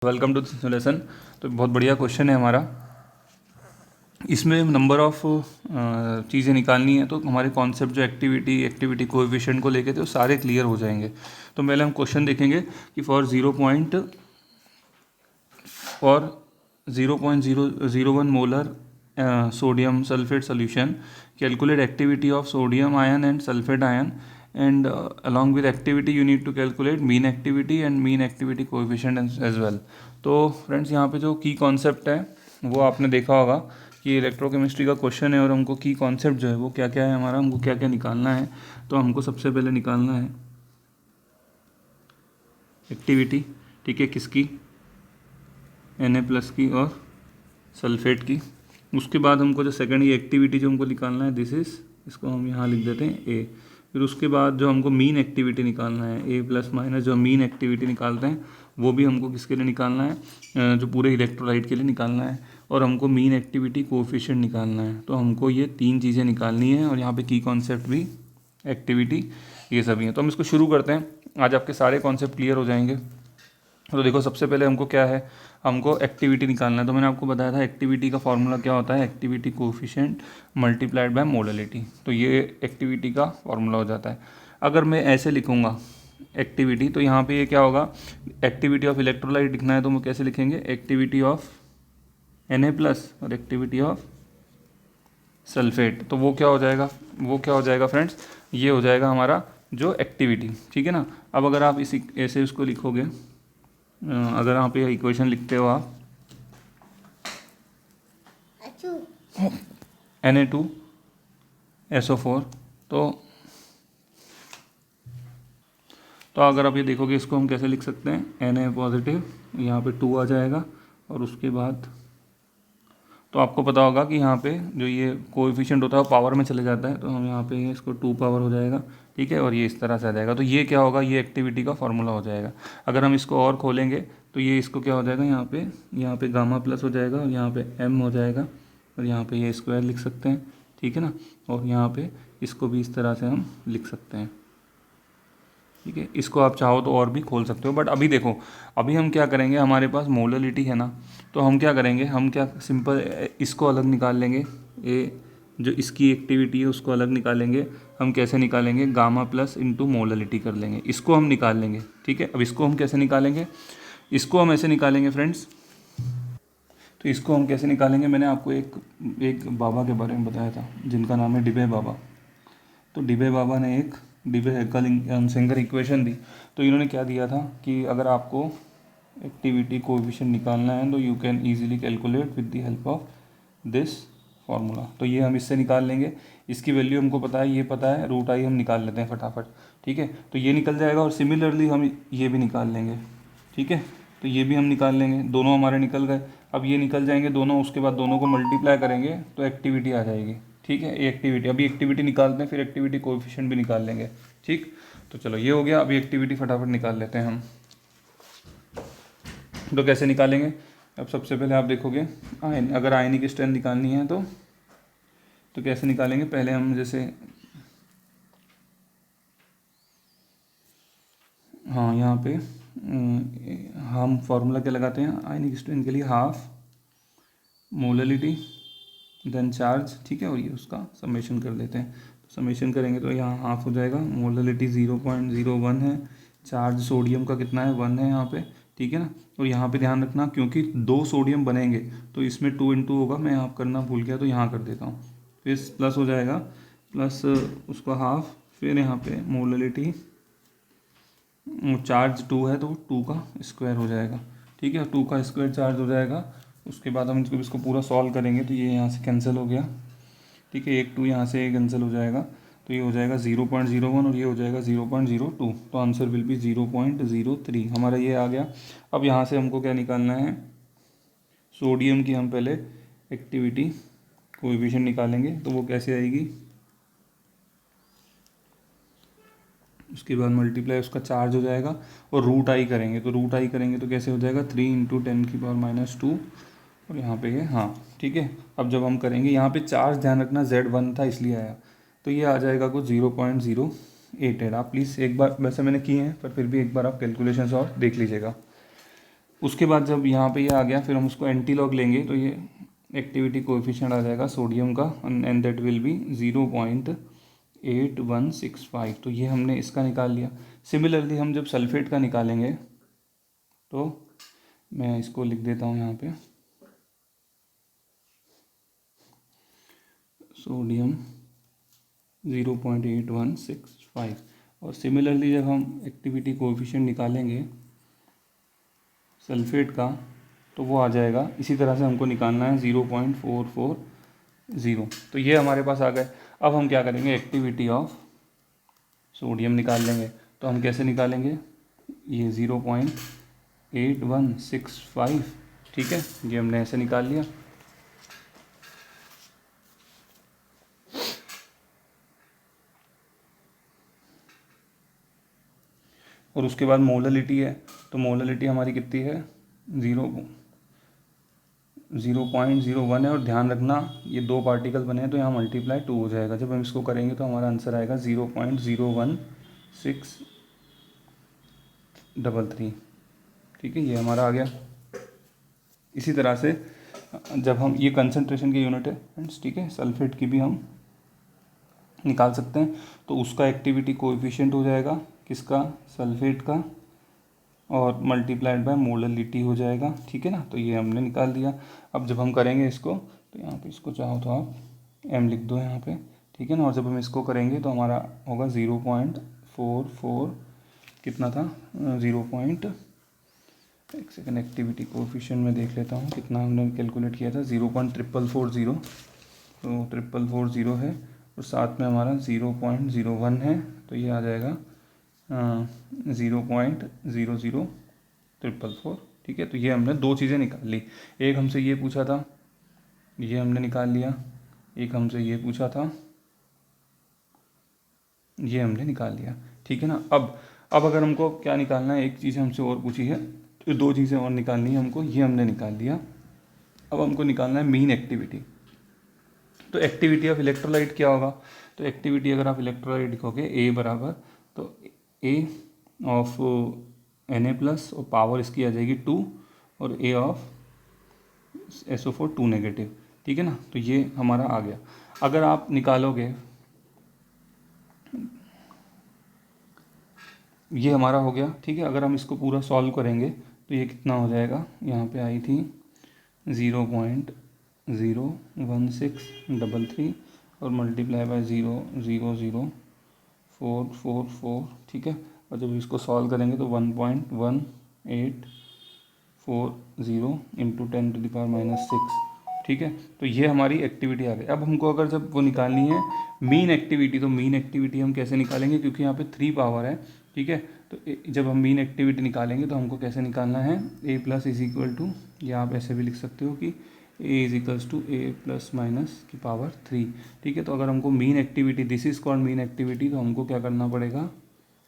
Welcome to this lesson. तो बहुत बढ़िया क्वेश्चन है हमारा। इसमें नंबर ऑफ चीज़ें निकालनी है, तो हमारे कॉन्सेप्ट जो एक्टिविटी कोएफिशिएंट को लेके थे वो सारे क्लियर हो जाएंगे। तो पहले हम क्वेश्चन देखेंगे कि for 0.001 molar sodium sulphate solution calculate activity of sodium ion and sulphate ion and along with activity you need to calculate mean activity and mean activity coefficient as well। तो friends यहाँ पे जो की concept है वो आपने देखा होगा कि इलेक्ट्रोकेमिस्ट्री का क्वेश्चन है और हमको की कॉन्सेप्ट जो है वो क्या क्या है हमारा, हमको क्या क्या निकालना है। तो हमको सबसे पहले निकालना है एक्टिविटी, ठीक है, किसकी, Na+ की और सल्फेट की। उसके बाद हमको जो सेकंड ये एक्टिविटी जो हमको निकालना है दिस इज, इसको हम यहाँ लिख देते हैं ए। फिर उसके बाद जो हमको मीन एक्टिविटी निकालना है A+- जो मीन एक्टिविटी निकालते हैं वो भी हमको किसके लिए निकालना है, जो पूरे इलेक्ट्रोलाइट के लिए निकालना है। और हमको मीन एक्टिविटी कोएफिशिएंट निकालना है। तो हमको ये 3 चीज़ें निकालनी है और यहाँ पे की कॉन्सेप्ट भी, एक्टिविटी, ये सभी हैं। तो हम इसको शुरू करते हैं, आज आपके सारे कॉन्सेप्ट क्लियर हो जाएंगे। तो देखो सबसे पहले हमको क्या है, हमको एक्टिविटी निकालना है। तो मैंने आपको बताया था एक्टिविटी का फॉर्मूला क्या होता है, activity coefficient multiplied by molality. तो ये एक्टिविटी का फॉर्मूला हो जाता है। अगर मैं ऐसे लिखूँगा एक्टिविटी, तो यहाँ पे ये क्या होगा, एक्टिविटी ऑफ इलेक्ट्रोलाइट लिखना है तो हम कैसे लिखेंगे, एक्टिविटी ऑफ Na+ और एक्टिविटी ऑफ सल्फेट। तो वो क्या हो जाएगा फ्रेंड्स, ये हो जाएगा हमारा जो एक्टिविटी, ठीक है ना। अब अगर आप इस ऐसे उसको लिखोगे, अगर यहाँ पे इक्वेशन लिखते हो आप Na2SO4, तो अगर आप ये देखोगे इसको हम कैसे लिख सकते हैं, Na+, यहाँ पे 2 आ जाएगा और उसके बाद तो आपको पता होगा कि यहाँ पे जो ये कोएफिशिएंट होता है वो पावर में चले जाता है, तो हम यहाँ पे इसको 2 पावर हो जाएगा, ठीक है, और ये इस तरह से आ जाएगा। तो ये क्या होगा, ये एक्टिविटी का फॉर्मूला हो जाएगा। अगर हम इसको और खोलेंगे तो ये इसको क्या हो जाएगा, यहाँ पे गामा+ हो जाएगा और यहाँ पे m हो जाएगा और यहाँ पे ये स्क्वायर लिख सकते हैं, ठीक है ना। और यहाँ पे इसको भी इस तरह से हम लिख सकते हैं, ठीक है। इसको आप चाहो तो और भी खोल सकते हो, बट अभी देखो, अभी हम क्या करेंगे, हमारे पास मोललिटी है ना, तो हम क्या करेंगे, हम क्या सिंपल इसको अलग निकाल लेंगे, ये जो इसकी एक्टिविटी है उसको अलग निकालेंगे। हम कैसे निकालेंगे, गामा+ इंटू मोललिटी कर लेंगे, इसको हम निकाल लेंगे, ठीक है। अब इसको हम कैसे निकालेंगे, इसको हम ऐसे निकालेंगे फ्रेंड्स। तो इसको हम कैसे निकालेंगे, मैंने आपको एक बाबा के बारे में बताया था जिनका नाम है डिबे बाबा। तो डिबे बाबा ने एक डिबे हेल्मसिंगर इक्वेशन दी। तो इन्होंने क्या दिया था कि अगर आपको एक्टिविटी कोएफिशिएंट निकालना है तो you can easily calculate with the help of this formula. तो ये हम इससे निकाल लेंगे, इसकी वैल्यू हमको पता है, ये पता है, √i हम निकाल लेते हैं फटाफट, ठीक है। तो ये निकल जाएगा और सिमिलरली हम ये भी निकाल लेंगे, ठीक है। तो ये भी हम निकाल लेंगे, दोनों हमारे निकल गए। अब ये निकल जाएंगे दोनों, उसके बाद दोनों को मल्टीप्लाई करेंगे तो एक्टिविटी आ जाएगी, ठीक है। ये एक्टिविटी, अभी एक्टिविटी निकालते हैं फिर एक्टिविटी कोएफिशिएंट भी निकाल लेंगे, ठीक। तो चलो ये हो गया, अभी एक्टिविटी फटाफट निकाल लेते हैं हम। तो कैसे निकालेंगे, अब सबसे पहले आप देखोगे आयन, अगर आयनिक स्ट्रेंथ निकालनी है तो कैसे निकालेंगे, पहले हम जैसे, हाँ यहाँ पे हम फॉर्मूला क्या लगाते हैं आयनिक स्ट्रेंथ के लिए, हाफ मोललिटी देन चार्ज, ठीक है, और ये उसका समेशन कर देते हैं। तो समेशन करेंगे तो यहाँ हाफ हो जाएगा, मोललिटी 0.01 है, चार्ज सोडियम का कितना है, 1 है यहाँ पे, ठीक है ना। और यहाँ पे ध्यान रखना क्योंकि 2 सोडियम बनेंगे तो इसमें 2 × होगा, मैं यहाँ करना भूल गया तो यहाँ कर देता हूँ। फिर प्लस हो जाएगा, प्लस उसका हाफ, फिर यहाँ पे मोललिटी, चार्ज 2 है तो 2 का स्क्वायर हो जाएगा, ठीक है, 2 का स्क्वायर चार्ज हो जाएगा। उसके बाद हम इसको पूरा सॉल्व करेंगे तो ये यहाँ से कैंसिल हो गया, ठीक है, 1 2 यहाँ से कैंसिल हो जाएगा, तो ये हो जाएगा 0.01 और ये हो जाएगा 0.02। तो आंसर विल बी 0.03, हमारा ये आ गया। अब यहाँ से हमको क्या निकालना है, सोडियम की हम पहले एक्टिविटी कोएफिशिएंट निकालेंगे, तो वो कैसे आएगी, उसके बाद मल्टीप्लाई उसका चार्ज हो जाएगा और √i करेंगे, तो √i करेंगे तो कैसे हो जाएगा, 3 × 10⁻², और यहाँ पे ये, हाँ ठीक है। अब जब हम करेंगे यहाँ पे चार्ज, ध्यान रखना Z1 था इसलिए आया, तो ये आ जाएगा कुछ 0.088। आप प्लीज़ एक बार, वैसे मैंने किए हैं पर फिर भी एक बार आप कैलकुलेशन और देख लीजिएगा। उसके बाद जब यहाँ पे ये आ गया, फिर हम उसको एंटी लॉग लेंगे तो ये एक्टिविटी कोएफिशिएंट आ जाएगा सोडियम का, एंड दैट विल बी 0.8165। तो ये हमने इसका निकाल लिया। सिमिलरली हम जब सल्फेट का निकालेंगे तो मैं इसको लिख देता हूँ यहाँ पे, सोडियम 0.8165। और सिमिलरली जब हम एक्टिविटी कोएफिशिएंट निकालेंगे सल्फेट का तो वो आ जाएगा, इसी तरह से हमको निकालना है 0.440। तो ये हमारे पास आ गए। अब हम क्या करेंगे, एक्टिविटी ऑफ सोडियम निकाल लेंगे। तो हम कैसे निकालेंगे, ये 0.8165, ठीक है, ये हमने ऐसे निकाल लिया। और उसके बाद मोललिटी है, तो मोललिटी हमारी कितनी है, 0.01 है। और ध्यान रखना ये दो पार्टिकल बने हैं तो यहाँ मल्टीप्लाई 2 हो जाएगा। जब हम इसको करेंगे तो हमारा आंसर आएगा 0.01633। ठीक है, ये हमारा आ गया। इसी तरह से जब हम, ये कंसंट्रेशन की यूनिट है फ्रेंड्स, ठीक है, सल्फेट की भी हम निकाल सकते हैं। तो उसका एक्टिविटी कोएफिशिएंट हो जाएगा किसका, सल्फेट का, और मल्टीप्लाइड बाय मोललिटी हो जाएगा, ठीक है ना। तो ये हमने निकाल दिया। अब जब हम करेंगे इसको तो यहाँ पे इसको चाहो तो आप m लिख दो यहाँ पे, ठीक है ना। और जब हम इसको करेंगे तो हमारा होगा 0.44, कितना था, 0. एक सेकेंड, एक्टिविटी कोएफिशिएंट में देख लेता हूँ कितना हमने कैलकुलेट किया था, 0.4440। तो 4440 है और साथ में हमारा 0.01 है, तो ये आ जाएगा 0.00444, ठीक है। तो ये हमने दो चीज़ें निकाल ली। एक हमसे ये पूछा था, ये हमने निकाल लिया। एक हमसे ये पूछा था, ये हमने निकाल लिया, ठीक है ना। अब अगर हमको क्या निकालना है, एक चीज़ हमसे और पूछी है, तो दो चीज़ें और निकालनी है हमको, ये हमने निकाल दिया। अब हमको निकालना है मीन एक्टिविटी। तो एक्टिविटी ऑफ इलेक्ट्रोलाइट क्या होगा, तो एक्टिविटी अगर आप इलेक्ट्रोलाइट लिखोगे ए बराबर, तो ए ऑफ Na+ और पावर इसकी आ जाएगी 2, और ए ऑफ SO4 2 नेगेटिव, ठीक है ना। तो ये हमारा आ गया। अगर आप निकालोगे, ये हमारा हो गया, ठीक है। अगर हम इसको पूरा सॉल्व करेंगे तो ये कितना हो जाएगा, यहाँ पे आई थी 0.01633 और मल्टीप्लाई बाय 0.00444, ठीक है। और जब इसको सॉल्व करेंगे तो 1.1840 इंटू 10⁻⁻6, ठीक है। तो ये हमारी एक्टिविटी आ गई। अब हमको अगर जब वो निकालनी है मीन एक्टिविटी, तो मीन एक्टिविटी हम कैसे निकालेंगे, क्योंकि यहाँ पे 3 पावर है, ठीक है। तो जब हम मीन एक्टिविटी निकालेंगे तो हमको कैसे निकालना है, A+ इज इक्वल टू, या आप ऐसे भी लिख सकते हो कि A is equals to A+-3, ठीक है। तो अगर हमको mean activity, this is called mean activity, तो हमको क्या करना पड़ेगा,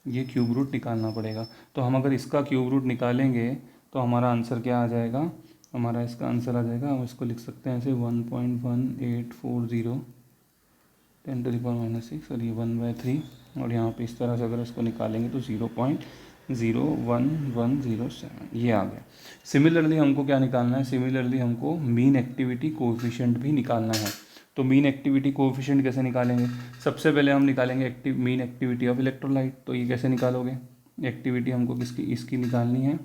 ये क्यूब रूट निकालना पड़ेगा। तो हम अगर इसका क्यूब रूट निकालेंगे तो हमारा आंसर क्या आ जाएगा, हमारा इसका आंसर आ जाएगा, हम इसको लिख सकते हैं ऐसे 1.1840 10⁻⁻6, और ये 1/3, और यहाँ पे इस तरह से अगर इसको निकालेंगे तो 0.01107, ये आ गया। सिमिलरली हमको क्या निकालना है, सिमिलरली हमको मीन एक्टिविटी कोएफिशिएंट भी निकालना है। तो मीन एक्टिविटी कोएफिशिएंट कैसे निकालेंगे, सबसे पहले हम निकालेंगे मीन एक्टिविटी ऑफ इलेक्ट्रोलाइट। तो ये कैसे निकालोगे, एक्टिविटी हमको किसकी, इसकी निकालनी है,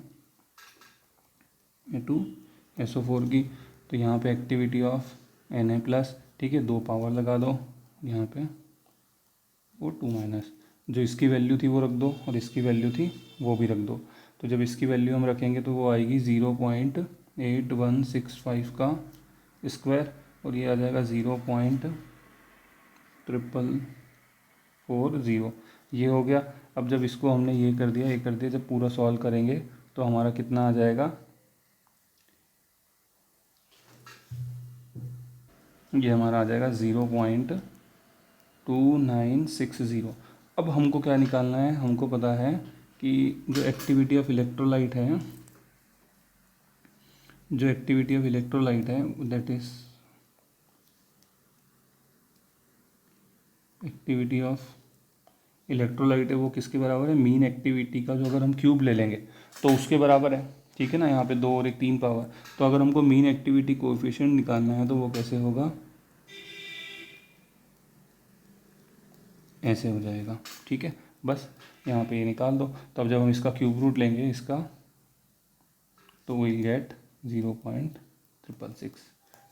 SO4 की। तो यहाँ पे एक्टिविटी ऑफ Na+, ठीक है, 2 पावर लगा दो यहाँ पे, वो 2-, जो इसकी वैल्यू थी वो रख दो और इसकी वैल्यू थी वो भी रख दो। तो जब इसकी वैल्यू हम रखेंगे तो वो आएगी 0.8165 का स्क्वायर, और ये आ जाएगा 0.440, ये हो गया। अब जब इसको हमने ये कर दिया, जब पूरा सॉल्व करेंगे तो हमारा कितना आ जाएगा, ये हमारा आ जाएगा 0.2960। अब हमको क्या निकालना है, हमको पता है कि जो एक्टिविटी ऑफ इलेक्ट्रोलाइट है, that is activity of electrolyte है, वो किसके बराबर है, मीन एक्टिविटी का जो अगर हम क्यूब ले लेंगे तो उसके बराबर है, ठीक है ना, यहाँ पे 2 और एक 3 पावर। तो अगर हमको मीन एक्टिविटी कोएफिशिएंट निकालना है तो वो कैसे होगा, ऐसे हो जाएगा। ठीक है, बस यहाँ पे ये निकाल दो। तब जब हम इसका क्यूब रूट लेंगे इसका, तो विल गेट 0.666।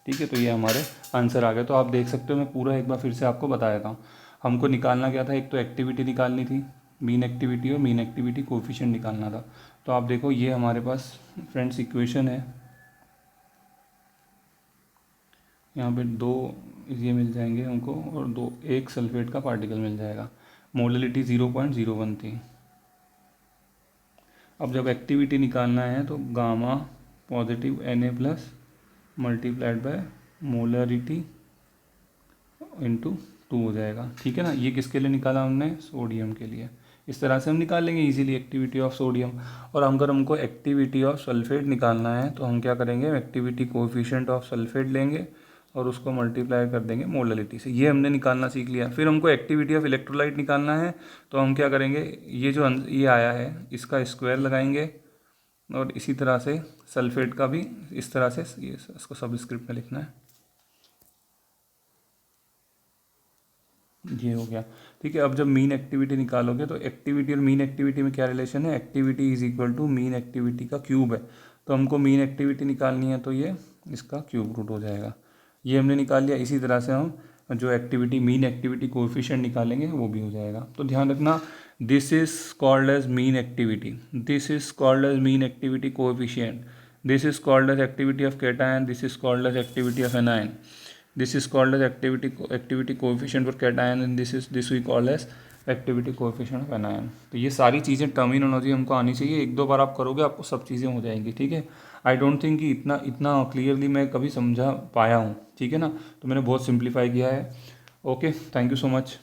ठीक है, तो ये हमारे आंसर आ गए। तो आप देख सकते हो, मैं पूरा एक बार फिर से आपको बता देता हूँ। हमको निकालना क्या था, एक तो एक्टिविटी निकालनी थी, मीन एक्टिविटी और मीन एक्टिविटी कोएफिशिएंट निकालना था। तो आप देखो ये हमारे पास फ्रेंड्स इक्वेशन है, यहाँ पे 2 ये मिल जाएंगे हमको और 2 एक सल्फेट का पार्टिकल मिल जाएगा। मोललिटी 0.01 थी। अब जब एक्टिविटी निकालना है तो gamma positive Na plus multiplied by molarity into 2 हो जाएगा। ठीक है ना, ये किसके लिए निकाला हमने, सोडियम के लिए। इस तरह से हम निकाल लेंगे इजीली एक्टिविटी ऑफ सोडियम। और अगर हमको एक्टिविटी ऑफ सल्फेट निकालना है तो हम क्या करेंगे, एक्टिविटी कोएफिशिएंट ऑफ सल्फेट लेंगे और उसको मल्टीप्लाई कर देंगे मोलरिटी से। ये हमने निकालना सीख लिया। फिर हमको एक्टिविटी ऑफ इलेक्ट्रोलाइट निकालना है तो हम क्या करेंगे, ये जो ये आया है इसका स्क्वायर लगाएंगे और इसी तरह से सल्फेट का भी इस तरह से, ये इसको सबस्क्रिप्ट में लिखना है, ये हो गया। ठीक है, अब जब मीन एक्टिविटी निकालोगे तो एक्टिविटी और मीन एक्टिविटी में क्या रिलेशन है, activity is equal to mean activity का क्यूब है। तो हमको मीन एक्टिविटी निकालनी है तो ये इसका क्यूब रूट हो जाएगा। ये हमने निकाल लिया। इसी तरह से हम जो एक्टिविटी मीन एक्टिविटी कोएफिशिएंट निकालेंगे वो भी हो जाएगा। तो ध्यान रखना, this is called as mean activity, this is called as mean activity coefficient, this is called as activity of cation, this is called as activity of anion, this is called as activity coefficient for cation and this we called as activity coefficient of anion. तो ये सारी चीज़ें terminology हमको आनी चाहिए। 1-2 बार आप करोगे आपको सब चीज़ें हो जाएंगी। ठीक है, आई डोंट थिंक कि इतना इतना क्लियरली मैं कभी समझा पाया हूँ। ठीक है ना, तो मैंने बहुत सिंप्लीफाई किया है। Okay, thank you so much.